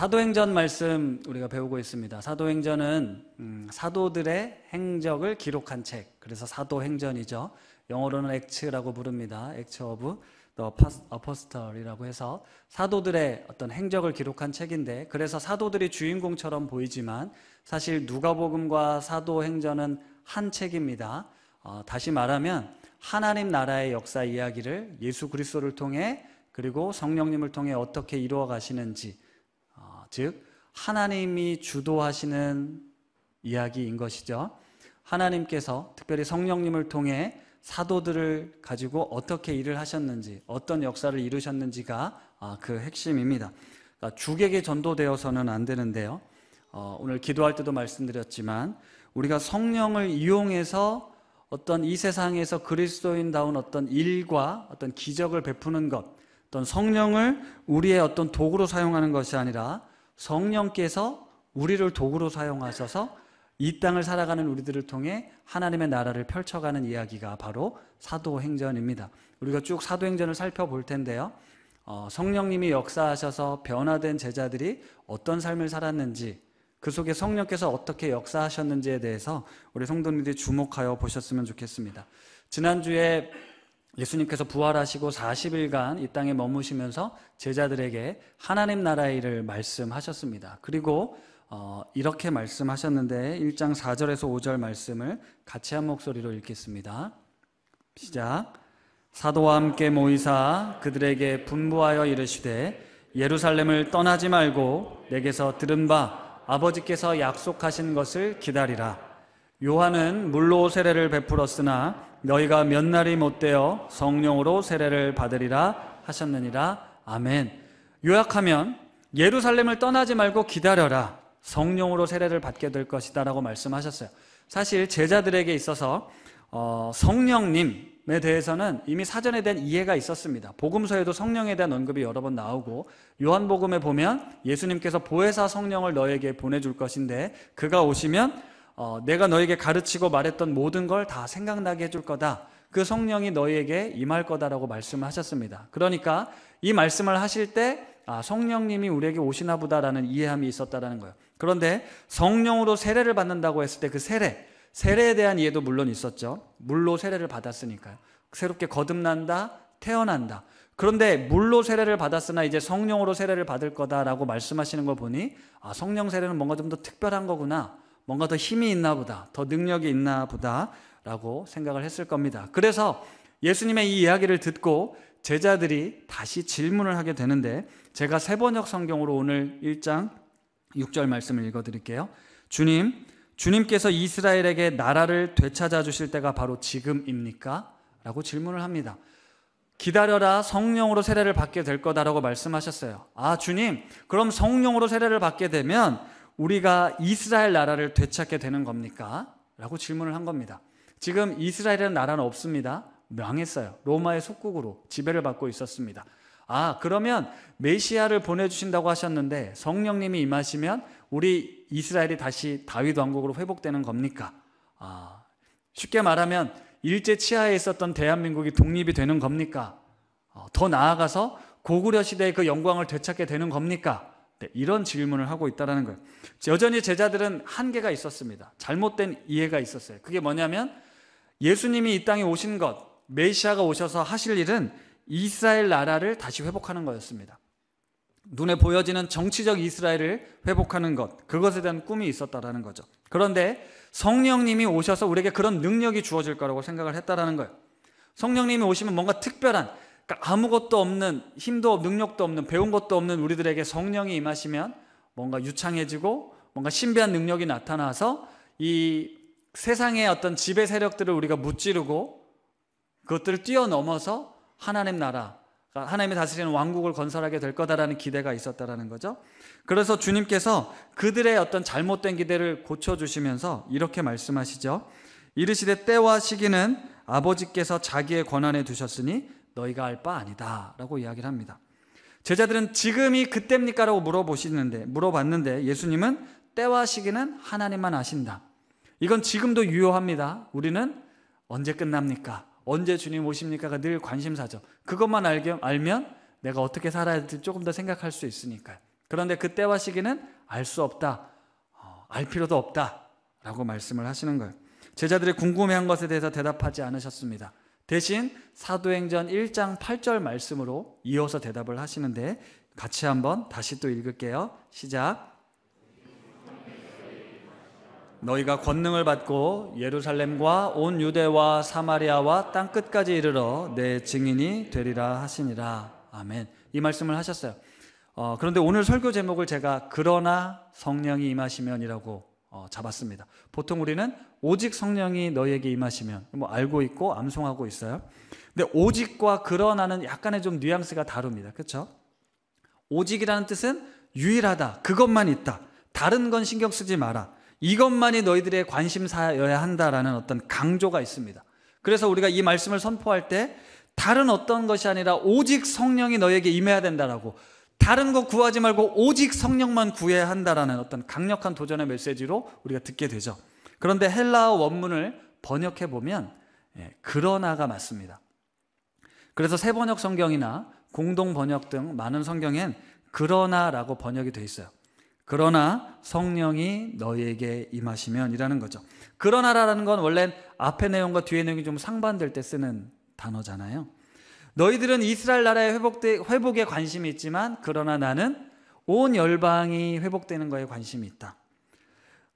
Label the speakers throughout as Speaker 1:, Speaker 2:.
Speaker 1: 사도행전 말씀 우리가 배우고 있습니다. 사도행전은 사도들의 행적을 기록한 책, 그래서 사도행전이죠. 영어로는 액츠라고 부릅니다. 액츠 오브 더 어포스털이라고 해서 사도들의 어떤 행적을 기록한 책인데, 그래서 사도들이 주인공처럼 보이지만 사실 누가복음과 사도행전은 한 책입니다. 다시 말하면 하나님 나라의 역사 이야기를 예수 그리스도를 통해, 그리고 성령님을 통해 어떻게 이루어 가시는지, 즉 하나님이 주도하시는 이야기인 것이죠. 하나님께서 특별히 성령님을 통해 사도들을 가지고 어떻게 일을 하셨는지, 어떤 역사를 이루셨는지가 그 핵심입니다. 그러니까 죽에게 전도되어서는 안 되는데요. 오늘 기도할 때도 말씀드렸지만 우리가 성령을 이용해서 어떤 이 세상에서 그리스도인다운 어떤 일과 어떤 기적을 베푸는 것, 어떤 성령을 우리의 어떤 도구로 사용하는 것이 아니라 성령께서 우리를 도구로 사용하셔서 이 땅을 살아가는 우리들을 통해 하나님의 나라를 펼쳐가는 이야기가 바로 사도행전입니다. 우리가 쭉 사도행전을 살펴볼 텐데요. 성령님이 역사하셔서 변화된 제자들이 어떤 삶을 살았는지, 그 속에 성령께서 어떻게 역사하셨는지에 대해서 우리 성도님들이 주목하여 보셨으면 좋겠습니다. 지난주에 예수님께서 부활하시고 40일간 이 땅에 머무시면서 제자들에게 하나님 나라의 일을 말씀하셨습니다. 그리고 이렇게 말씀하셨는데 1장 4절에서 5절 말씀을 같이 한 목소리로 읽겠습니다. 시작. 사도와 함께 모이사 그들에게 분부하여 이르시되 예루살렘을 떠나지 말고 내게서 들은 바 아버지께서 약속하신 것을 기다리라. 요한은 물로 세례를 베풀었으나 너희가 몇 날이 못되어 성령으로 세례를 받으리라 하셨느니라. 아멘. 요약하면 예루살렘을 떠나지 말고 기다려라. 성령으로 세례를 받게 될 것이다 라고 말씀하셨어요. 사실 제자들에게 있어서 성령님에 대해서는 이미 사전에 대한 이해가 있었습니다. 복음서에도 성령에 대한 언급이 여러 번 나오고, 요한복음에 보면 예수님께서 보혜사 성령을 너에게 보내줄 것인데 그가 오시면 내가 너에게 가르치고 말했던 모든 걸 다 생각나게 해줄 거다. 그 성령이 너희에게 임할 거다라고 말씀하셨습니다. 그러니까 이 말씀을 하실 때 성령님이 우리에게 오시나 보다라는 이해함이 있었다라는 거예요. 그런데 성령으로 세례를 받는다고 했을 때 그 세례에 대한 이해도 물론 있었죠. 물로 세례를 받았으니까요. 새롭게 거듭난다, 태어난다. 그런데 물로 세례를 받았으나 이제 성령으로 세례를 받을 거다라고 말씀하시는 걸 보니 성령 세례는 뭔가 좀 더 특별한 거구나, 뭔가 더 힘이 있나 보다, 더 능력이 있나 보다 라고 생각을 했을 겁니다. 그래서 예수님의 이 이야기를 듣고 제자들이 다시 질문을 하게 되는데, 제가 세번역 성경으로 오늘 1장 6절 말씀을 읽어드릴게요. 주님께서 이스라엘에게 나라를 되찾아 주실 때가 바로 지금입니까? 라고 질문을 합니다. 기다려라, 성령으로 세례를 받게 될 거다라고 말씀하셨어요. 주님, 그럼 성령으로 세례를 받게 되면 우리가 이스라엘 나라를 되찾게 되는 겁니까? 라고 질문을 한 겁니다. 지금 이스라엘이라는 나라는 없습니다. 망했어요. 로마의 속국으로 지배를 받고 있었습니다. 그러면 메시아를 보내주신다고 하셨는데 성령님이 임하시면 우리 이스라엘이 다시 다윗 왕국으로 회복되는 겁니까? 쉽게 말하면 일제 치하에 있었던 대한민국이 독립이 되는 겁니까? 더 나아가서 고구려 시대의 그 영광을 되찾게 되는 겁니까? 네, 이런 질문을 하고 있다는 거예요. 여전히 제자들은 한계가 있었습니다. 잘못된 이해가 있었어요. 그게 뭐냐면 예수님이 이 땅에 오신 것, 메시아가 오셔서 하실 일은 이스라엘 나라를 다시 회복하는 거였습니다. 눈에 보여지는 정치적 이스라엘을 회복하는 것, 그것에 대한 꿈이 있었다는 거죠. 그런데 성령님이 오셔서 우리에게 그런 능력이 주어질 거라고 생각을 했다는 거예요. 성령님이 오시면 뭔가 특별한, 그러니까 아무것도 없는, 힘도 능력도 없는, 배운 것도 없는 우리들에게 성령이 임하시면 뭔가 유창해지고 뭔가 신비한 능력이 나타나서 이 세상의 어떤 지배 세력들을 우리가 무찌르고 그것들을 뛰어넘어서 하나님 나라, 하나님이 다스리는 왕국을 건설하게 될 거다라는 기대가 있었다라는 거죠. 그래서 주님께서 그들의 어떤 잘못된 기대를 고쳐주시면서 이렇게 말씀하시죠. 이르시되 때와 시기는 아버지께서 자기의 권한에 두셨으니 너희가 알 바 아니다 라고 이야기를 합니다. 제자들은 지금이 그때입니까? 라고 물어봤는데 예수님은 때와 시기는 하나님만 아신다. 이건 지금도 유효합니다. 우리는 언제 끝납니까? 언제 주님 오십니까가 늘 관심사죠. 그것만 알면 내가 어떻게 살아야 될지 조금 더 생각할 수 있으니까요. 그런데 그 때와 시기는 알 수 없다, 알 필요도 없다 라고 말씀을 하시는 거예요. 제자들이 궁금해한 것에 대해서 대답하지 않으셨습니다. 대신 사도행전 1장 8절 말씀으로 이어서 대답을 하시는데 같이 한번 다시 또 읽을게요. 시작. 너희가 권능을 받고 예루살렘과 온 유대와 사마리아와 땅끝까지 이르러 내 증인이 되리라 하시니라. 아멘. 이 말씀을 하셨어요. 그런데 오늘 설교 제목을 제가 그러나 성령이 임하시면이라고 잡았습니다. 보통 우리는 오직 성령이 너희에게 임하시면 뭐 알고 있고 암송하고 있어요. 근데 오직과 그러나는 약간의 좀 뉘앙스가 다릅니다. 그렇죠? 오직이라는 뜻은 유일하다, 그것만 있다, 다른 건 신경 쓰지 마라, 이것만이 너희들의 관심사여야 한다라는 어떤 강조가 있습니다. 그래서 우리가 이 말씀을 선포할 때 다른 어떤 것이 아니라 오직 성령이 너희에게 임해야 된다라고, 다른 거 구하지 말고 오직 성령만 구해야 한다라는 어떤 강력한 도전의 메시지로 우리가 듣게 되죠. 그런데 헬라어 원문을 번역해 보면 그러나가 맞습니다. 그래서 새 번역 성경이나 공동 번역 등 많은 성경엔 그러나라고 번역이 돼 있어요. 그러나 성령이 너희에게 임하시면 이라는 거죠. 그러나라는 건 원래 앞의 내용과 뒤의 내용이 좀 상반될 때 쓰는 단어잖아요. 너희들은 이스라엘 나라의 회복에 관심이 있지만 그러나 나는 온 열방이 회복되는 거에 관심이 있다.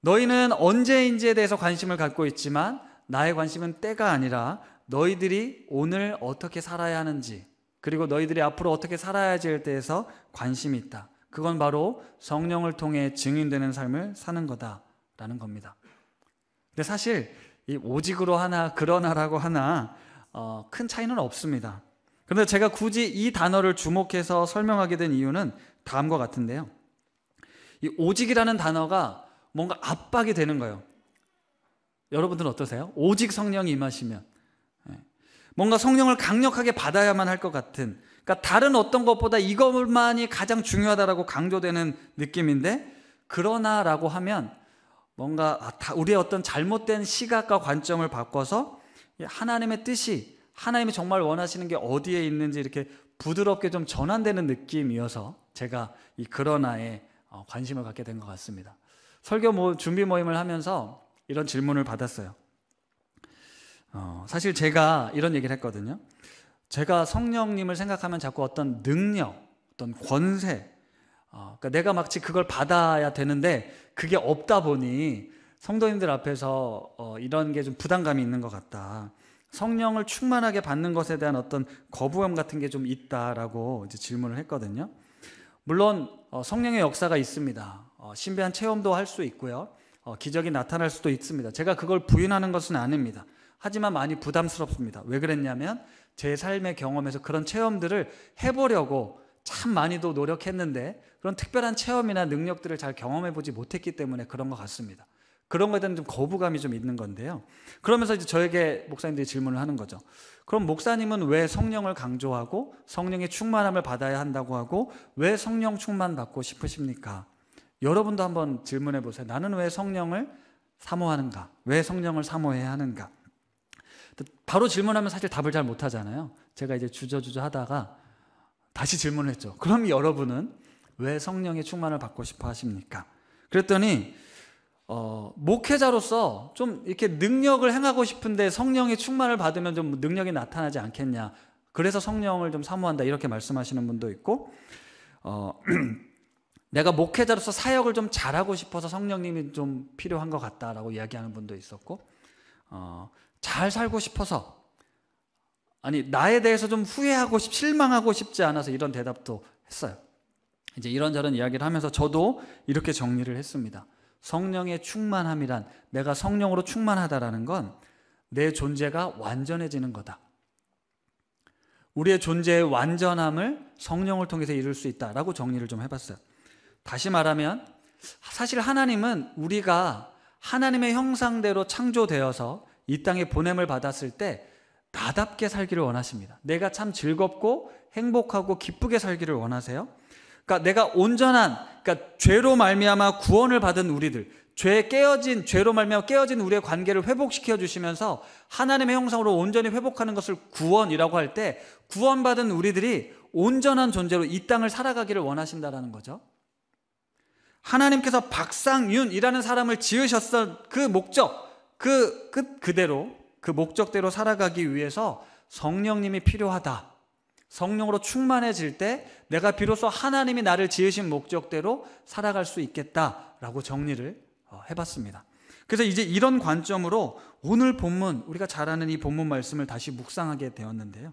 Speaker 1: 너희는 언제인지에 대해서 관심을 갖고 있지만 나의 관심은 때가 아니라 너희들이 오늘 어떻게 살아야 하는지, 그리고 너희들이 앞으로 어떻게 살아야지 할 때에서 관심이 있다. 그건 바로 성령을 통해 증인되는 삶을 사는 거다라는 겁니다. 근데 사실 이 오직으로 하나 그러나라고 하나 큰 차이는 없습니다. 그런데 제가 굳이 이 단어를 주목해서 설명하게 된 이유는 다음과 같은데요. 이 오직이라는 단어가 뭔가 압박이 되는 거예요. 여러분들은 어떠세요? 오직 성령이 임하시면 뭔가 성령을 강력하게 받아야만 할 것 같은, 그러니까 다른 어떤 것보다 이것만이 가장 중요하다라고 강조되는 느낌인데, 그러나라고 하면 뭔가 우리의 어떤 잘못된 시각과 관점을 바꿔서 하나님의 뜻이, 하나님이 정말 원하시는 게 어디에 있는지 이렇게 부드럽게 좀 전환되는 느낌이어서 제가 이 그러나에 관심을 갖게 된 것 같습니다. 설교 준비 모임을 하면서 이런 질문을 받았어요. 사실 제가 이런 얘기를 했거든요. 제가 성령님을 생각하면 자꾸 어떤 능력, 어떤 권세, 그러니까 내가 마치 그걸 받아야 되는데 그게 없다 보니 성도님들 앞에서 이런 게 좀 부담감이 있는 것 같다. 성령을 충만하게 받는 것에 대한 어떤 거부감 같은 게 좀 있다라고 이제 질문을 했거든요. 물론 성령의 역사가 있습니다. 신비한 체험도 할 수 있고요. 기적이 나타날 수도 있습니다. 제가 그걸 부인하는 것은 아닙니다. 하지만 많이 부담스럽습니다. 왜 그랬냐면 제 삶의 경험에서 그런 체험들을 해보려고 참 많이도 노력했는데 그런 특별한 체험이나 능력들을 잘 경험해보지 못했기 때문에 그런 것 같습니다. 그런 것에 대한 좀 거부감이 좀 있는 건데요. 그러면서 이제 저에게 목사님들이 질문을 하는 거죠. 그럼 목사님은 왜 성령을 강조하고 성령의 충만함을 받아야 한다고 하고 왜 성령 충만 받고 싶으십니까? 여러분도 한번 질문해 보세요. 나는 왜 성령을 사모하는가? 왜 성령을 사모해야 하는가? 바로 질문하면 사실 답을 잘 못하잖아요. 제가 이제 주저주저 하다가 다시 질문을 했죠. 그럼 여러분은 왜 성령의 충만을 받고 싶어 하십니까? 그랬더니 목회자로서 좀 이렇게 능력을 행하고 싶은데 성령의 충만을 받으면 좀 능력이 나타나지 않겠냐, 그래서 성령을 좀 사모한다, 이렇게 말씀하시는 분도 있고, 내가 목회자로서 사역을 좀 잘하고 싶어서 성령님이 좀 필요한 것 같다라고 이야기하는 분도 있었고, 잘 살고 싶어서, 아니 나에 대해서 좀 실망하고 싶지 않아서 이런 대답도 했어요. 이제 이런저런 이야기를 하면서 저도 이렇게 정리를 했습니다. 성령의 충만함이란, 내가 성령으로 충만하다라는 건 내 존재가 완전해지는 거다. 우리의 존재의 완전함을 성령을 통해서 이룰 수 있다라고 정리를 좀 해봤어요. 다시 말하면 사실 하나님은 우리가 하나님의 형상대로 창조되어서 이 땅에 보냄을 받았을 때 나답게 살기를 원하십니다. 내가 참 즐겁고 행복하고 기쁘게 살기를 원하세요. 그러니까 내가 온전한, 그러니까 죄로 말미암아 구원을 받은 우리들, 죄로 말미암아 깨어진 우리의 관계를 회복시켜 주시면서 하나님의 형상으로 온전히 회복하는 것을 구원이라고 할 때, 구원받은 우리들이 온전한 존재로 이 땅을 살아가기를 원하신다라는 거죠. 하나님께서 박상윤이라는 사람을 지으셨던 그 목적, 그대로, 그 목적대로 살아가기 위해서 성령님이 필요하다. 성령으로 충만해질 때 내가 비로소 하나님이 나를 지으신 목적대로 살아갈 수 있겠다라고 정리를 해봤습니다. 그래서 이제 이런 관점으로 오늘 본문, 우리가 잘 아는 이 본문 말씀을 다시 묵상하게 되었는데요.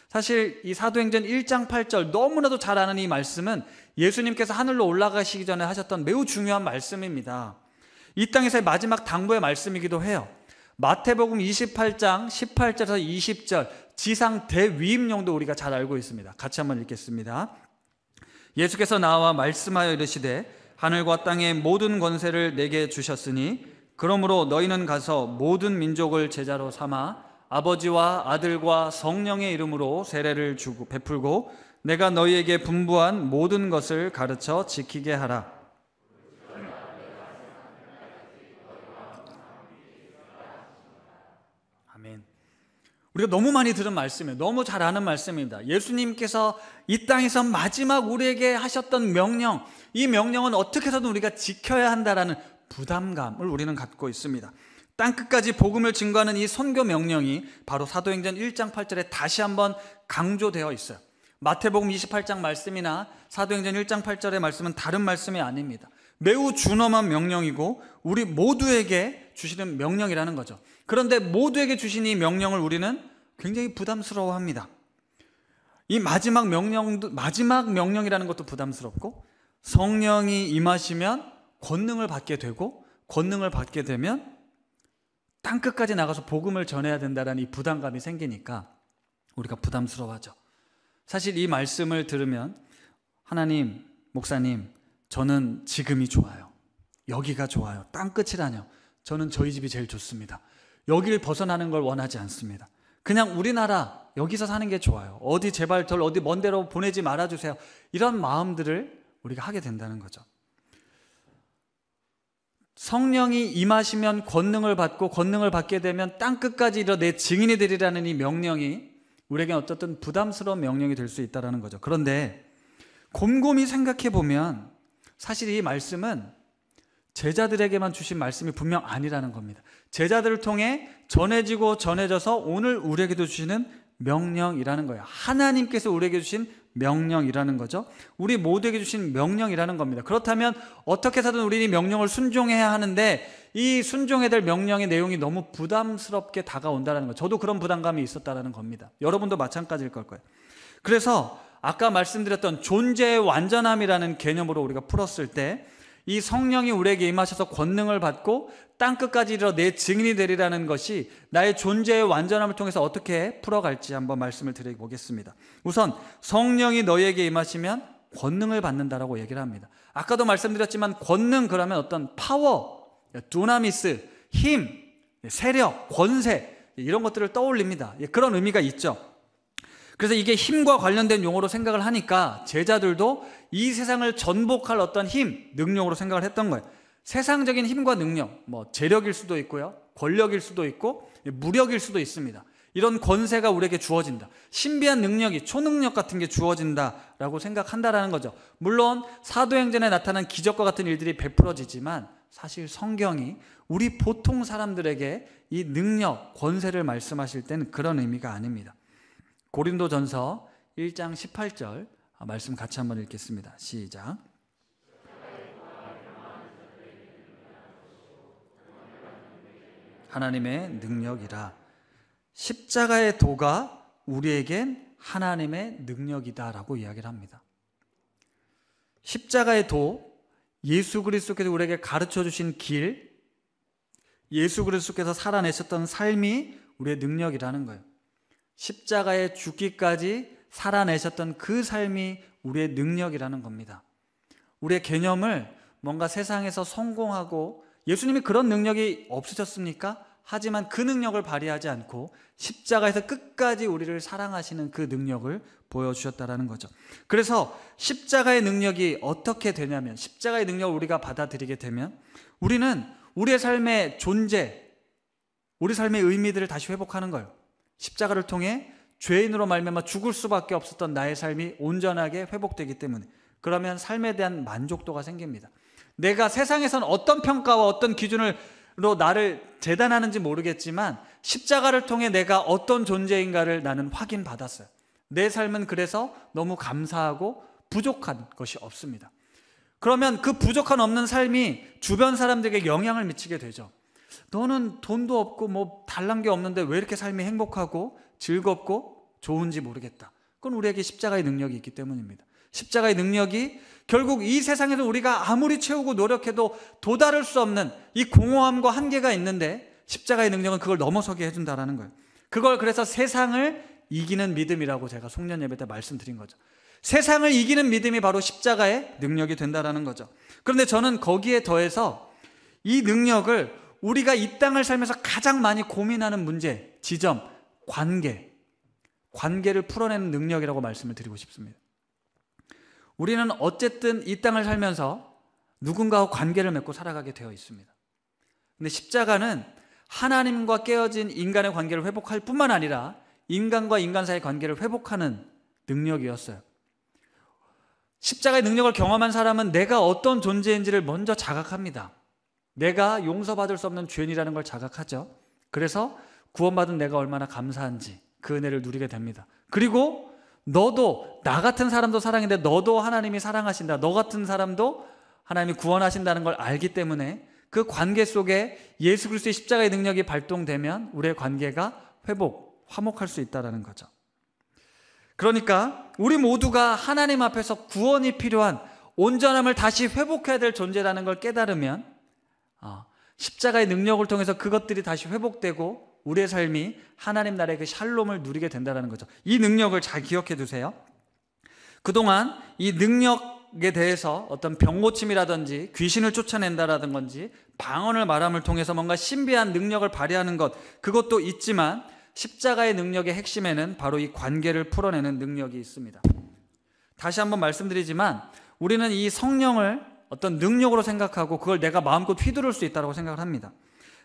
Speaker 1: 사실 이 사도행전 1장 8절 너무나도 잘 아는 이 말씀은 예수님께서 하늘로 올라가시기 전에 하셨던 매우 중요한 말씀입니다. 이 땅에서의 마지막 당부의 말씀이기도 해요. 마태복음 28장 18절에서 20절 지상 대위임령도 우리가 잘 알고 있습니다. 같이 한번 읽겠습니다. 예수께서 나와 말씀하여 이르시되 하늘과 땅의 모든 권세를 내게 주셨으니 그러므로 너희는 가서 모든 민족을 제자로 삼아 아버지와 아들과 성령의 이름으로 세례를 주고 베풀고 내가 너희에게 분부한 모든 것을 가르쳐 지키게 하라. 아멘. 우리가 너무 많이 들은 말씀이에요. 너무 잘 아는 말씀입니다. 예수님께서 이 땅에서 마지막 우리에게 하셨던 명령, 이 명령은 어떻게 해서든 우리가 지켜야 한다라는 부담감을 우리는 갖고 있습니다. 땅끝까지 복음을 증거하는 이 선교 명령이 바로 사도행전 1장 8절에 다시 한번 강조되어 있어요. 마태복음 28장 말씀이나 사도행전 1장 8절의 말씀은 다른 말씀이 아닙니다. 매우 준엄한 명령이고 우리 모두에게 주시는 명령이라는 거죠. 그런데 모두에게 주신 이 명령을 우리는 굉장히 부담스러워합니다. 이 마지막 명령이라는 것도 부담스럽고 성령이 임하시면 권능을 받게 되고 권능을 받게 되면 땅끝까지 나가서 복음을 전해야 된다는 이 부담감이 생기니까 우리가 부담스러워하죠. 사실 이 말씀을 들으면 하나님, 목사님, 저는 지금이 좋아요. 여기가 좋아요. 땅끝이라뇨. 저는 저희 집이 제일 좋습니다. 여기를 벗어나는 걸 원하지 않습니다. 그냥 우리나라 여기서 사는 게 좋아요. 어디 제발 절 어디 먼 데로 보내지 말아주세요. 이런 마음들을 우리가 하게 된다는 거죠. 성령이 임하시면 권능을 받고 권능을 받게 되면 땅끝까지 이르러 내 증인이 되리라는 이 명령이 우리에게는 어쨌든 부담스러운 명령이 될 수 있다는 거죠. 그런데 곰곰이 생각해 보면 사실 이 말씀은 제자들에게만 주신 말씀이 분명 아니라는 겁니다. 제자들을 통해 전해지고 전해져서 오늘 우리에게도 주시는 명령이라는 거예요. 하나님께서 우리에게 주신 명령이라는 거죠. 우리 모두에게 주신 명령이라는 겁니다. 그렇다면 어떻게 해서든 우리는 이 명령을 순종해야 하는데 이 순종해야 될 명령의 내용이 너무 부담스럽게 다가온다는 거. 저도 그런 부담감이 있었다는 겁니다. 여러분도 마찬가지일 걸 거예요. 그래서 아까 말씀드렸던 존재의 완전함이라는 개념으로 우리가 풀었을 때 이 성령이 우리에게 임하셔서 권능을 받고 땅끝까지 이르러 내 증인이 되리라는 것이 나의 존재의 완전함을 통해서 어떻게 풀어갈지 한번 말씀을 드려보겠습니다. 우선 성령이 너희에게 임하시면 권능을 받는다라고 얘기를 합니다. 아까도 말씀드렸지만 권능 그러면 어떤 파워, 두나미스, 힘, 세력, 권세 이런 것들을 떠올립니다. 그런 의미가 있죠. 그래서 이게 힘과 관련된 용어로 생각을 하니까 제자들도 이 세상을 전복할 어떤 힘, 능력으로 생각을 했던 거예요. 세상적인 힘과 능력, 재력일 수도 있고요, 권력일 수도 있고 무력일 수도 있습니다. 이런 권세가 우리에게 주어진다. 신비한 능력이, 초능력 같은 게 주어진다라고 생각한다라는 거죠. 물론 사도행전에 나타난 기적과 같은 일들이 베풀어지지만 사실 성경이 우리 보통 사람들에게 이 능력, 권세를 말씀하실 때는 그런 의미가 아닙니다. 고린도전서 1장 18절 말씀 같이 한번 읽겠습니다. 시작. 하나님의 능력이라. 십자가의 도가 우리에겐 하나님의 능력이다라고 이야기를 합니다. 십자가의 도, 예수 그리스도께서 우리에게 가르쳐 주신 길, 예수 그리스도께서 살아내셨던 삶이 우리의 능력이라는 거예요. 십자가에 죽기까지 살아내셨던 그 삶이 우리의 능력이라는 겁니다. 우리의 개념을 뭔가 세상에서 성공하고, 예수님이 그런 능력이 없으셨습니까? 하지만 그 능력을 발휘하지 않고 십자가에서 끝까지 우리를 사랑하시는 그 능력을 보여주셨다는 거죠. 그래서 십자가의 능력이 어떻게 되냐면, 십자가의 능력을 우리가 받아들이게 되면 우리는 우리의 삶의 존재, 우리 삶의 의미들을 다시 회복하는 거예요. 십자가를 통해 죄인으로 말미암아 죽을 수밖에 없었던 나의 삶이 온전하게 회복되기 때문에, 그러면 삶에 대한 만족도가 생깁니다. 내가 세상에선 어떤 평가와 어떤 기준으로 나를 재단하는지 모르겠지만 십자가를 통해 내가 어떤 존재인가를 나는 확인받았어요. 내 삶은 그래서 너무 감사하고 부족한 것이 없습니다. 그러면 그 부족한 없는 삶이 주변 사람들에게 영향을 미치게 되죠. 너는 돈도 없고 뭐 달란 게 없는데 왜 이렇게 삶이 행복하고 즐겁고 좋은지 모르겠다. 그건 우리에게 십자가의 능력이 있기 때문입니다. 십자가의 능력이 결국 이 세상에서 우리가 아무리 채우고 노력해도 도달할 수 없는 이 공허함과 한계가 있는데 십자가의 능력은 그걸 넘어서게 해준다는 거예요. 그걸 그래서 세상을 이기는 믿음이라고 제가 송년 예배 때 말씀드린 거죠. 세상을 이기는 믿음이 바로 십자가의 능력이 된다는 거죠. 그런데 저는 거기에 더해서 이 능력을 우리가 이 땅을 살면서 가장 많이 고민하는 문제, 지점, 관계를 풀어내는 능력이라고 말씀을 드리고 싶습니다. 우리는 어쨌든 이 땅을 살면서 누군가와 관계를 맺고 살아가게 되어 있습니다. 근데 십자가는 하나님과 깨어진 인간의 관계를 회복할 뿐만 아니라 인간과 인간 사이의 관계를 회복하는 능력이었어요. 십자가의 능력을 경험한 사람은 내가 어떤 존재인지를 먼저 자각합니다. 내가 용서받을 수 없는 죄인이라는 걸 자각하죠. 그래서 구원받은 내가 얼마나 감사한지 그 은혜를 누리게 됩니다. 그리고 너도, 나 같은 사람도 사랑인데 너도 하나님이 사랑하신다, 너 같은 사람도 하나님이 구원하신다는 걸 알기 때문에 그 관계 속에 예수 그리스도의 십자가의 능력이 발동되면 우리의 관계가 화목할 수 있다는 거죠. 그러니까 우리 모두가 하나님 앞에서 구원이 필요한 온전함을 다시 회복해야 될 존재라는 걸 깨달으면 십자가의 능력을 통해서 그것들이 다시 회복되고 우리의 삶이 하나님 나라의 그 샬롬을 누리게 된다는 거죠. 이 능력을 잘 기억해 두세요. 그동안 이 능력에 대해서 어떤 병고침이라든지 귀신을 쫓아낸다라든지 방언을 말함을 통해서 뭔가 신비한 능력을 발휘하는 것, 그것도 있지만 십자가의 능력의 핵심에는 바로 이 관계를 풀어내는 능력이 있습니다. 다시 한번 말씀드리지만 우리는 이 성령을 어떤 능력으로 생각하고 그걸 내가 마음껏 휘두를 수 있다고 생각을 합니다.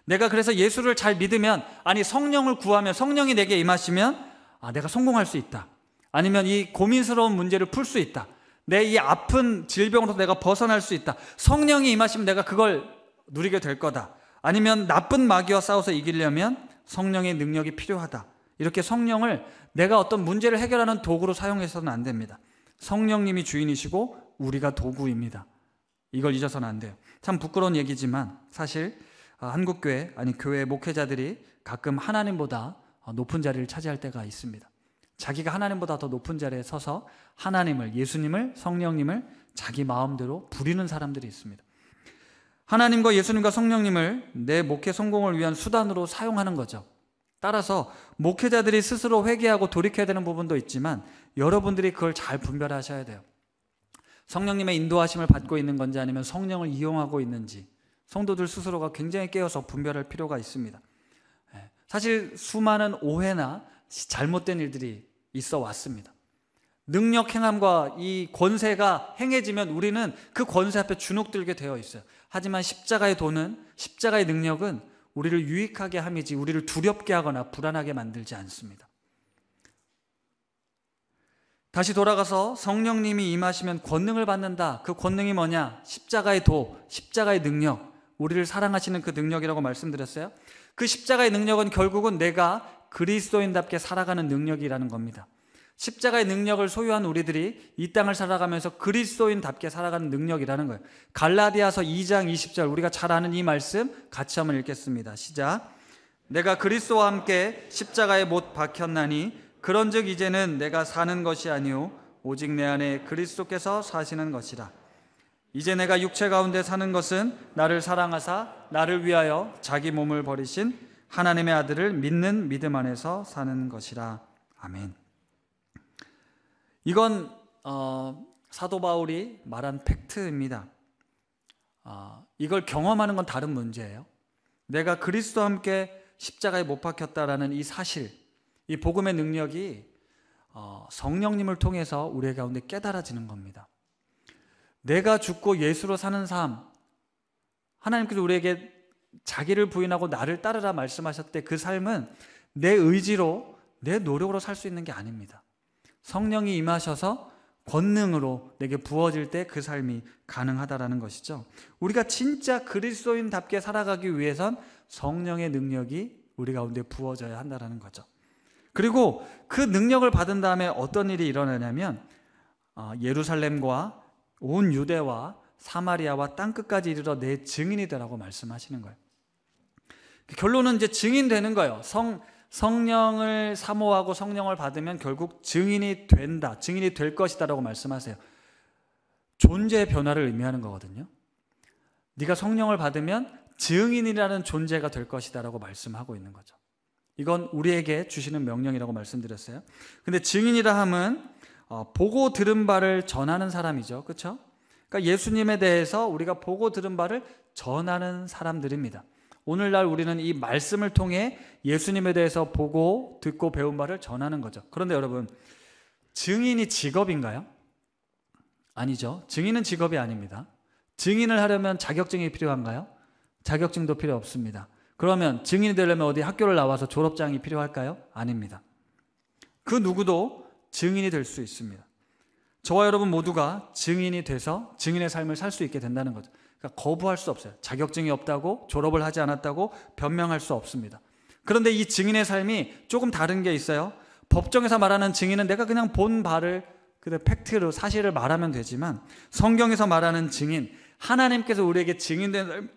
Speaker 1: 내가 그래서 예수를 잘 믿으면, 아니 성령을 구하면, 성령이 내게 임하시면 내가 성공할 수 있다, 아니면 이 고민스러운 문제를 풀 수 있다, 내 이 아픈 질병으로서 내가 벗어날 수 있다, 성령이 임하시면 내가 그걸 누리게 될 거다, 아니면 나쁜 마귀와 싸워서 이기려면 성령의 능력이 필요하다, 이렇게 성령을 내가 어떤 문제를 해결하는 도구로 사용해서는 안 됩니다. 성령님이 주인이시고 우리가 도구입니다. 이걸 잊어서는 안 돼요. 참 부끄러운 얘기지만 사실 한국교회, 아니 교회 목회자들이 가끔 하나님보다 높은 자리를 차지할 때가 있습니다. 자기가 하나님보다 더 높은 자리에 서서 하나님을, 예수님을, 성령님을 자기 마음대로 부리는 사람들이 있습니다. 하나님과 예수님과 성령님을 내 목회 성공을 위한 수단으로 사용하는 거죠. 따라서 목회자들이 스스로 회개하고 돌이켜야 되는 부분도 있지만 여러분들이 그걸 잘 분별하셔야 돼요. 성령님의 인도하심을 받고 있는 건지 아니면 성령을 이용하고 있는지 성도들 스스로가 굉장히 깨어서 분별할 필요가 있습니다. 사실 수많은 오해나 잘못된 일들이 있어 왔습니다. 능력 행함과 이 권세가 행해지면 우리는 그 권세 앞에 주눅들게 되어 있어요. 하지만 십자가의 도는, 십자가의 능력은 우리를 유익하게 함이지 우리를 두렵게 하거나 불안하게 만들지 않습니다. 다시 돌아가서 성령님이 임하시면 권능을 받는다. 그 권능이 뭐냐? 십자가의 도, 십자가의 능력, 우리를 사랑하시는 그 능력이라고 말씀드렸어요. 그 십자가의 능력은 결국은 내가 그리스도인답게 살아가는 능력이라는 겁니다. 십자가의 능력을 소유한 우리들이 이 땅을 살아가면서 그리스도인답게 살아가는 능력이라는 거예요. 갈라디아서 2장 20절, 우리가 잘 아는 이 말씀 같이 한번 읽겠습니다. 시작. 내가 그리스도와 함께 십자가에 못 박혔나니 그런즉 이제는 내가 사는 것이 아니요 오직 내 안에 그리스도께서 사시는 것이라. 이제 내가 육체 가운데 사는 것은 나를 사랑하사 나를 위하여 자기 몸을 버리신 하나님의 아들을 믿는 믿음 안에서 사는 것이라. 아멘. 이건 사도 바울이 말한 팩트입니다. 이걸 경험하는 건 다른 문제예요. 내가 그리스도와 함께 십자가에 못 박혔다라는 이 사실, 이 복음의 능력이 성령님을 통해서 우리 가운데 깨달아지는 겁니다. 내가 죽고 예수로 사는 삶, 하나님께서 우리에게 자기를 부인하고 나를 따르라 말씀하셨을 때 그 삶은 내 의지로, 내 노력으로 살 수 있는 게 아닙니다. 성령이 임하셔서 권능으로 내게 부어질 때 그 삶이 가능하다라는 것이죠. 우리가 진짜 그리스도인답게 살아가기 위해선 성령의 능력이 우리 가운데 부어져야 한다라는 거죠. 그리고 그 능력을 받은 다음에 어떤 일이 일어나냐면 예루살렘과 온 유대와 사마리아와 땅끝까지 이르러 내 증인이 되라고 말씀하시는 거예요. 결론은 이제 증인되는 거예요. 성령을 사모하고 성령을 받으면 결국 증인이 된다, 증인이 될 것이다라고 말씀하세요. 존재의 변화를 의미하는 거거든요. 네가 성령을 받으면 증인이라는 존재가 될 것이다라고 말씀하고 있는 거죠. 이건 우리에게 주시는 명령이라고 말씀드렸어요. 근데 증인이라 함은 보고 들은 바를 전하는 사람이죠. 그렇죠? 그러니까 예수님에 대해서 우리가 보고 들은 바를 전하는 사람들입니다. 오늘날 우리는 이 말씀을 통해 예수님에 대해서 보고 듣고 배운 바를 전하는 거죠. 그런데 여러분, 증인이 직업인가요? 아니죠. 증인은 직업이 아닙니다. 증인을 하려면 자격증이 필요한가요? 자격증도 필요 없습니다. 그러면 증인이 되려면 어디 학교를 나와서 졸업장이 필요할까요? 아닙니다. 그 누구도 증인이 될 수 있습니다. 저와 여러분 모두가 증인이 돼서 증인의 삶을 살 수 있게 된다는 거죠. 그러니까 거부할 수 없어요. 자격증이 없다고, 졸업을 하지 않았다고 변명할 수 없습니다. 그런데 이 증인의 삶이 조금 다른 게 있어요. 법정에서 말하는 증인은 내가 그냥 본 바를 그대로 팩트로 사실을 말하면 되지만, 성경에서 말하는 증인, 하나님께서 우리에게 증인된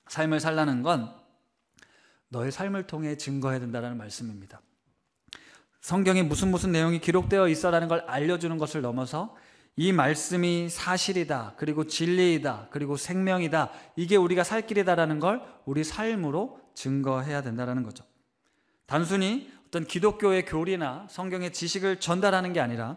Speaker 1: 삶을 살라는 건 너의 삶을 통해 증거해야 된다는 말씀입니다. 성경에 무슨 내용이 기록되어 있어라는 걸 알려주는 것을 넘어서 이 말씀이 사실이다, 그리고 진리이다, 그리고 생명이다, 이게 우리가 살 길이다라는 걸 우리 삶으로 증거해야 된다는 거죠. 단순히 어떤 기독교의 교리나 성경의 지식을 전달하는 게 아니라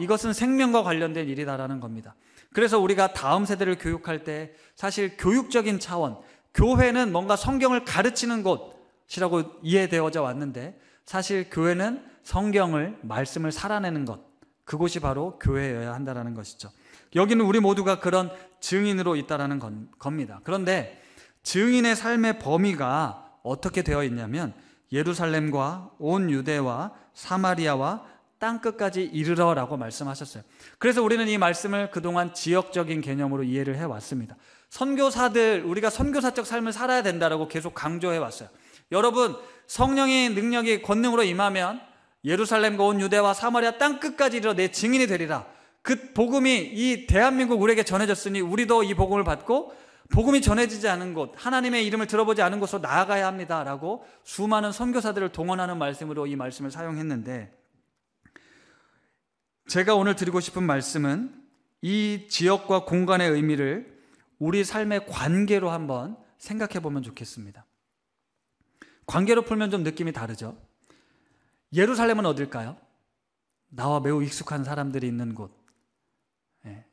Speaker 1: 이것은 생명과 관련된 일이다라는 겁니다. 그래서 우리가 다음 세대를 교육할 때 사실 교육적인 차원, 교회는 뭔가 성경을 가르치는 곳이라고 이해되어져 왔는데, 사실 교회는 성경을, 말씀을 살아내는 것, 그곳이 바로 교회여야 한다는 것이죠. 여기는 우리 모두가 그런 증인으로 있다는 겁니다. 그런데 증인의 삶의 범위가 어떻게 되어 있냐면 예루살렘과 온 유대와 사마리아와 땅끝까지 이르러라고 말씀하셨어요. 그래서 우리는 이 말씀을 그동안 지역적인 개념으로 이해를 해왔습니다. 선교사들, 우리가 선교사적 삶을 살아야 된다라고 계속 강조해왔어요. 여러분, 성령의 능력이 권능으로 임하면 예루살렘과 온 유대와 사마리아 땅끝까지 이르러 내 증인이 되리라. 그 복음이 이 대한민국 우리에게 전해졌으니 우리도 이 복음을 받고 복음이 전해지지 않은 곳, 하나님의 이름을 들어보지 않은 곳으로 나아가야 합니다라고 수많은 선교사들을 동원하는 말씀으로 이 말씀을 사용했는데, 제가 오늘 드리고 싶은 말씀은 이 지역과 공간의 의미를 우리 삶의 관계로 한번 생각해 보면 좋겠습니다. 관계로 풀면 좀 느낌이 다르죠. 예루살렘은 어딜까요? 나와 매우 익숙한 사람들이 있는 곳,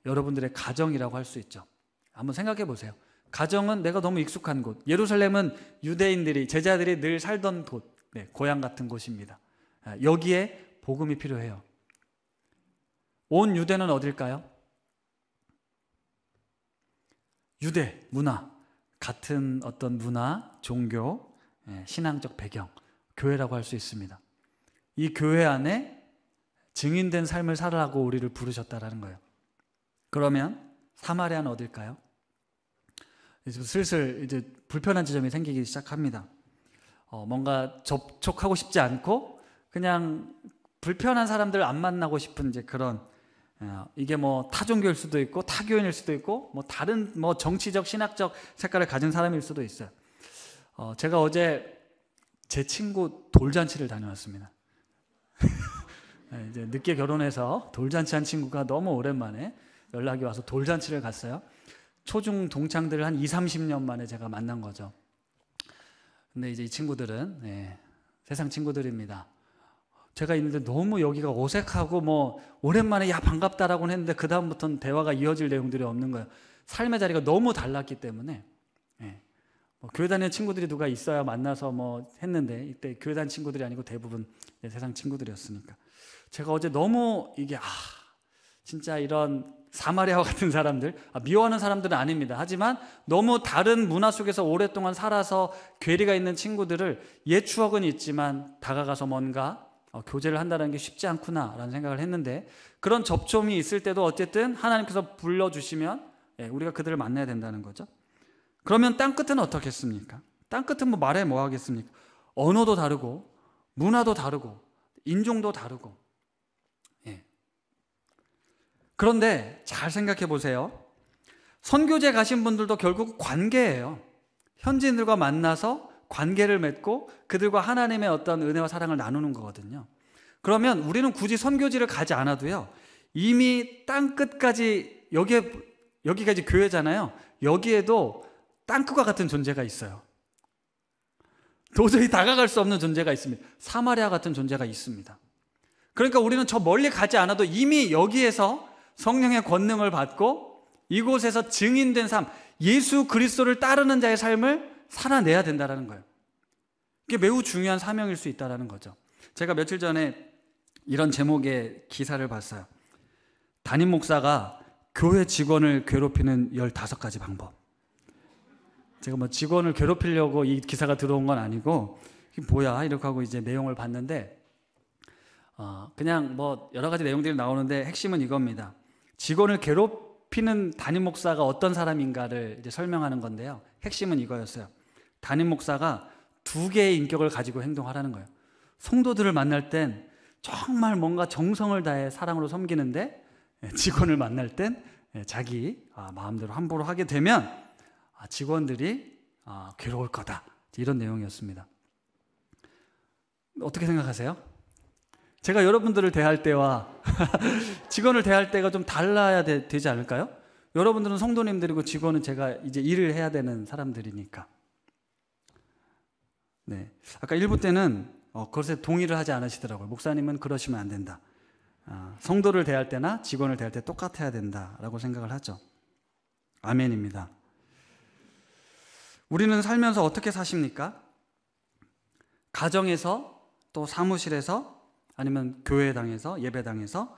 Speaker 1: 여러분들의 가정이라고 할 수 있죠. 한번 생각해 보세요. 가정은 내가 너무 익숙한 곳, 예루살렘은 유대인들이, 제자들이 늘 살던 곳, 고향 같은 곳입니다. 여기에 복음이 필요해요. 온 유대는 어딜까요? 유대, 문화, 같은 어떤 문화, 종교, 신앙적 배경, 교회라고 할 수 있습니다. 이 교회 안에 증인된 삶을 살아라고 우리를 부르셨다라는 거예요. 그러면 사마리아는 어딜까요? 이제 슬슬 이제 불편한 지점이 생기기 시작합니다. 뭔가 접촉하고 싶지 않고 그냥 불편한 사람들 안 만나고 싶은 이제 그런, 이게 뭐 타종교일 수도 있고 타교인일 수도 있고 뭐 다른 뭐 정치적 신학적 색깔을 가진 사람일 수도 있어요. 제가 어제 제 친구 돌잔치를 다녀왔습니다. 이제 늦게 결혼해서 돌잔치 한 친구가 너무 오랜만에 연락이 와서 돌잔치를 갔어요. 초중 동창들을 한 20-30년 만에 제가 만난 거죠. 근데 이제 이 친구들은 세상 친구들입니다. 제가 있는데 너무 여기가 어색하고 뭐 오랜만에 야 반갑다라고는 했는데 그 다음부터는 대화가 이어질 내용들이 없는 거예요. 삶의 자리가 너무 달랐기 때문에 뭐 교회 다니는 친구들이 누가 있어야 만나서 뭐 했는데 이때 교회 다니는 친구들이 아니고 대부분 세상 친구들이었으니까 제가 어제 너무 이게 진짜 이런 사마리아와 같은 사람들, 미워하는 사람들은 아닙니다. 하지만 너무 다른 문화 속에서 오랫동안 살아서 괴리가 있는 친구들을 옛 추억은 있지만 다가가서 뭔가 교제를 한다는 게 쉽지 않구나라는 생각을 했는데, 그런 접점이 있을 때도 어쨌든 하나님께서 불러주시면 우리가 그들을 만나야 된다는 거죠. 그러면 땅끝은 어떻겠습니까? 땅끝은 뭐 말해 뭐 하겠습니까? 언어도 다르고 문화도 다르고 인종도 다르고. 그런데 잘 생각해 보세요. 선교제 가신 분들도 결국 관계예요. 현지인들과 만나서 관계를 맺고 그들과 하나님의 어떤 은혜와 사랑을 나누는 거거든요. 그러면 우리는 굳이 선교지를 가지 않아도요, 이미 땅끝까지, 여기가 이제 교회잖아요. 여기에도 땅끝과 같은 존재가 있어요. 도저히 다가갈 수 없는 존재가 있습니다. 사마리아 같은 존재가 있습니다. 그러니까 우리는 저 멀리 가지 않아도 이미 여기에서 성령의 권능을 받고 이곳에서 증인된 삶, 예수 그리스도를 따르는 자의 삶을 살아내야 된다는 거예요. 이게 매우 중요한 사명일 수 있다는 거죠. 제가 며칠 전에 이런 제목의 기사를 봤어요. 담임 목사가 교회 직원을 괴롭히는 15가지 방법. 제가 뭐 직원을 괴롭히려고 이 기사가 들어온 건 아니고, 이게 뭐야 이렇게 하고 이제 내용을 봤는데, 그냥 뭐 여러 가지 내용들이 나오는데 핵심은 이겁니다. 직원을 괴롭히는 담임 목사가 어떤 사람인가를 이제 설명하는 건데요. 핵심은 이거였어요. 담임 목사가 2개의 인격을 가지고 행동하라는 거예요. 성도들을 만날 땐 정말 뭔가 정성을 다해 사랑으로 섬기는데, 직원을 만날 땐 자기 마음대로 함부로 하게 되면 직원들이 괴로울 거다. 이런 내용이었습니다. 어떻게 생각하세요? 제가 여러분들을 대할 때와 직원을 대할 때가 좀 달라야 되지 않을까요? 여러분들은 성도님들이고 직원은 제가 이제 일을 해야 되는 사람들이니까. 네. 아까 1부 때는 그것에 동의를 하지 않으시더라고요. 목사님은 그러시면 안 된다. 성도를 대할 때나 직원을 대할 때 똑같아야 된다라고 생각을 하죠. 아멘입니다. 우리는 살면서 어떻게 사십니까? 가정에서, 또 사무실에서, 아니면 교회당에서, 예배당에서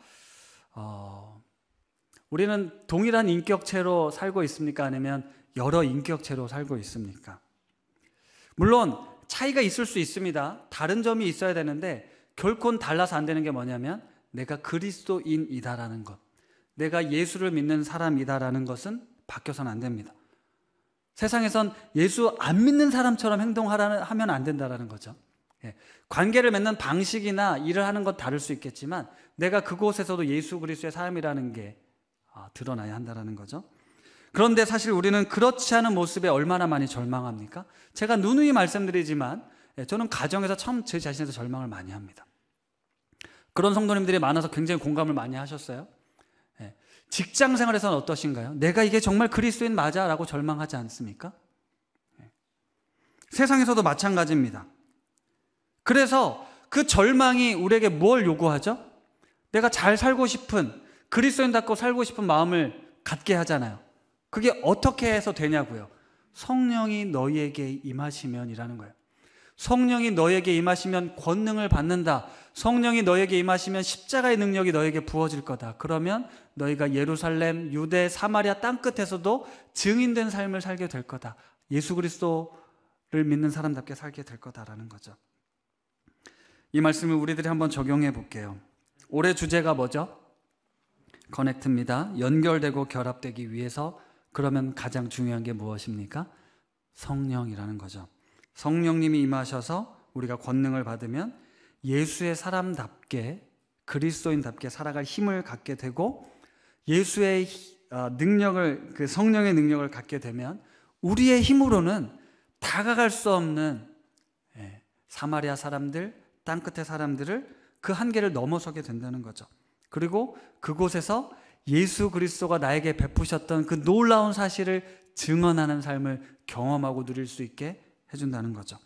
Speaker 1: 우리는 동일한 인격체로 살고 있습니까? 아니면 여러 인격체로 살고 있습니까? 물론 차이가 있을 수 있습니다. 다른 점이 있어야 되는데 결코 달라서 안 되는 게 뭐냐면 내가 그리스도인이다라는 것, 내가 예수를 믿는 사람이다라는 것은 바뀌어서는 안 됩니다. 세상에선 예수 안 믿는 사람처럼 행동하면 안 된다라는 거죠. 관계를 맺는 방식이나 일을 하는 건 다를 수 있겠지만 내가 그곳에서도 예수 그리스도의 사람이라는 게 드러나야 한다는 거죠. 그런데 사실 우리는 그렇지 않은 모습에 얼마나 많이 절망합니까? 제가 누누이 말씀드리지만 저는 가정에서 참 제 자신에서 절망을 많이 합니다. 그런 성도님들이 많아서 굉장히 공감을 많이 하셨어요. 직장 생활에서는 어떠신가요? 내가 이게 정말 그리스도인 맞아? 라고 절망하지 않습니까? 세상에서도 마찬가지입니다. 그래서 그 절망이 우리에게 뭘 요구하죠? 내가 잘 살고 싶은, 그리스도인답고 살고 싶은 마음을 갖게 하잖아요. 그게 어떻게 해서 되냐고요? 성령이 너희에게 임하시면 이라는 거예요. 성령이 너희에게 임하시면 권능을 받는다. 성령이 너희에게 임하시면 십자가의 능력이 너희에게 부어질 거다. 그러면 너희가 예루살렘, 유대, 사마리아 땅끝에서도 증인된 삶을 살게 될 거다. 예수 그리스도를 믿는 사람답게 살게 될 거다라는 거죠. 이 말씀을 우리들이 한번 적용해 볼게요. 올해 주제가 뭐죠? 커넥트입니다. 연결되고 결합되기 위해서 그러면 가장 중요한 게 무엇입니까? 성령이라는 거죠. 성령님이 임하셔서 우리가 권능을 받으면 예수의 사람답게, 그리스도인답게 살아갈 힘을 갖게 되고, 예수의 능력을, 그 성령의 능력을 갖게 되면 우리의 힘으로는 다가갈 수 없는 사마리아 사람들, 땅끝의 사람들을 그 한계를 넘어서게 된다는 거죠. 그리고 그곳에서 예수 그리스도가 나에게 베푸셨던 그 놀라운 사실을 증언하는 삶을 경험하고 누릴 수 있게 해준다는 거죠.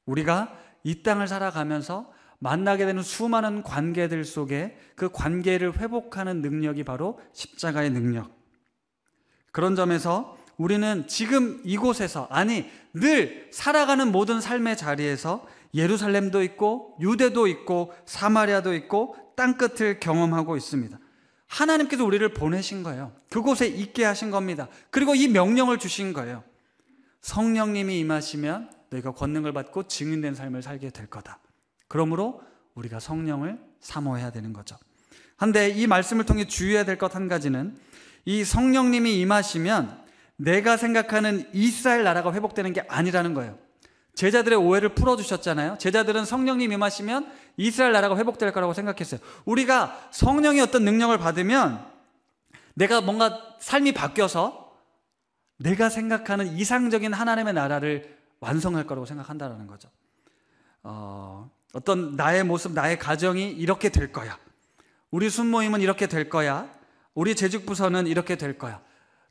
Speaker 1: 우리가 이 땅을 살아가면서 만나게 되는 수많은 관계들 속에 그 관계를 회복하는 능력이 바로 십자가의 능력. 그런 점에서 우리는 지금 이곳에서, 아니 늘 살아가는 모든 삶의 자리에서 예루살렘도 있고 유대도 있고 사마리아도 있고 땅끝을 경험하고 있습니다. 하나님께서 우리를 보내신 거예요. 그곳에 있게 하신 겁니다. 그리고 이 명령을 주신 거예요. 성령님이 임하시면 너희가 권능을 받고 증인된 삶을 살게 될 거다. 그러므로 우리가 성령을 사모해야 되는 거죠. 한데 이 말씀을 통해 주의해야 될 것 한 가지는 이 성령님이 임하시면 내가 생각하는 이스라엘 나라가 회복되는 게 아니라는 거예요. 제자들의 오해를 풀어주셨잖아요. 제자들은 성령님 임하시면 이스라엘 나라가 회복될 거라고 생각했어요. 우리가 성령의 어떤 능력을 받으면 내가 뭔가 삶이 바뀌어서 내가 생각하는 이상적인 하나님의 나라를 완성할 거라고 생각한다는 거죠. 어떤 나의 모습, 나의 가정이 이렇게 될 거야. 우리 순모임은 이렇게 될 거야. 우리 재직부서는 이렇게 될 거야.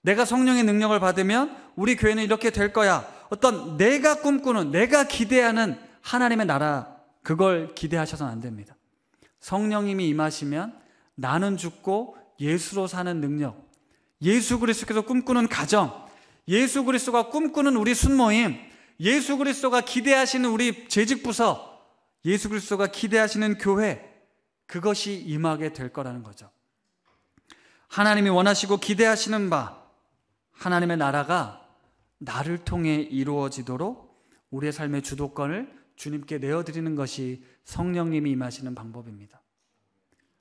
Speaker 1: 내가 성령의 능력을 받으면 우리 교회는 이렇게 될 거야. 어떤 내가 꿈꾸는, 내가 기대하는 하나님의 나라, 그걸 기대하셔서는 안 됩니다. 성령님이 임하시면 나는 죽고 예수로 사는 능력, 예수 그리스도께서 꿈꾸는 가정, 예수 그리스도가 꿈꾸는 우리 순모임, 예수 그리스도가 기대하시는 우리 재직부서, 예수 그리스도가 기대하시는 교회, 그것이 임하게 될 거라는 거죠. 하나님이 원하시고 기대하시는 바, 하나님의 나라가 나를 통해 이루어지도록 우리의 삶의 주도권을 주님께 내어드리는 것이 성령님이 임하시는 방법입니다.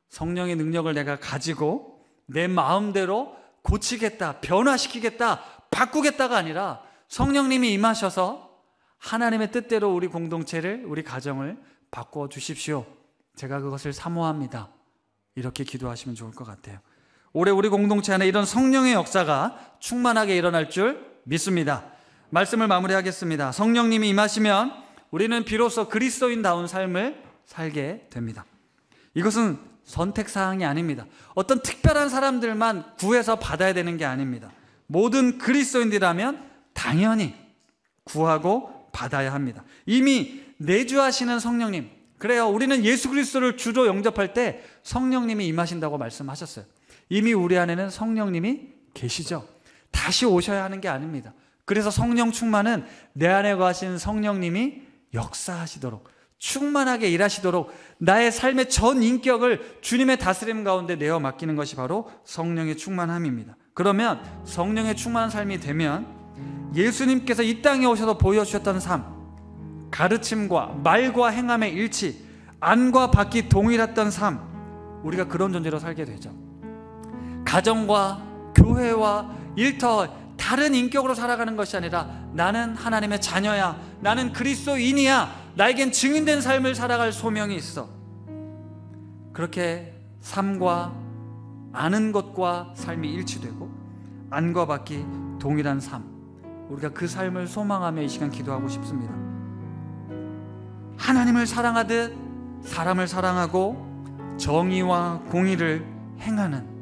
Speaker 1: 성령의 능력을 내가 가지고 내 마음대로 고치겠다, 변화시키겠다, 바꾸겠다가 아니라 성령님이 임하셔서 하나님의 뜻대로 우리 공동체를, 우리 가정을 바꿔 주십시오. 제가 그것을 사모합니다. 이렇게 기도하시면 좋을 것 같아요. 올해 우리 공동체 안에 이런 성령의 역사가 충만하게 일어날 줄 믿습니다. 말씀을 마무리하겠습니다. 성령님이 임하시면 우리는 비로소 그리스도인다운 삶을 살게 됩니다. 이것은 선택사항이 아닙니다. 어떤 특별한 사람들만 구해서 받아야 되는 게 아닙니다. 모든 그리스도인들이라면 당연히 구하고 받아야 합니다. 이미 내주하시는 성령님, 그래요. 우리는 예수 그리스도를 주로 영접할 때 성령님이 임하신다고 말씀하셨어요. 이미 우리 안에는 성령님이 계시죠. 다시 오셔야 하는 게 아닙니다. 그래서 성령 충만은 내 안에 거하신 성령님이 역사하시도록, 충만하게 일하시도록 나의 삶의 전 인격을 주님의 다스림 가운데 내어 맡기는 것이 바로 성령의 충만함입니다. 그러면 성령의 충만한 삶이 되면 예수님께서 이 땅에 오셔서 보여주셨던 삶, 가르침과 말과 행함의 일치, 안과 밖이 동일했던 삶, 우리가 그런 존재로 살게 되죠. 가정과 교회와 일터 다른 인격으로 살아가는 것이 아니라 나는 하나님의 자녀야, 나는 그리스도인이야, 나에겐 증인된 삶을 살아갈 소명이 있어. 그렇게 삶과 아는 것과 삶이 일치되고 안과 밖이 동일한 삶, 우리가 그 삶을 소망하며 이 시간 기도하고 싶습니다. 하나님을 사랑하듯 사람을 사랑하고 정의와 공의를 행하는,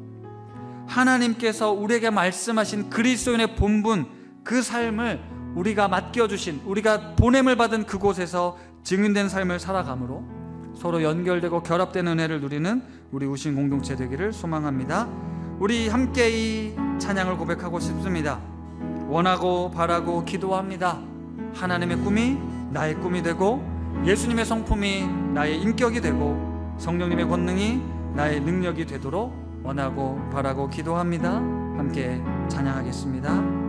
Speaker 1: 하나님께서 우리에게 말씀하신 그리스도인의 본분, 그 삶을 우리가 맡겨주신, 우리가 보냄을 받은 그곳에서 증인된 삶을 살아감으로 서로 연결되고 결합된 은혜를 누리는 우리 우신 공동체 되기를 소망합니다. 우리 함께 이 찬양을 고백하고 싶습니다. 원하고 바라고 기도합니다. 하나님의 꿈이 나의 꿈이 되고 예수님의 성품이 나의 인격이 되고 성령님의 권능이 나의 능력이 되도록 원하고 바라고 기도합니다. 함께 찬양하겠습니다.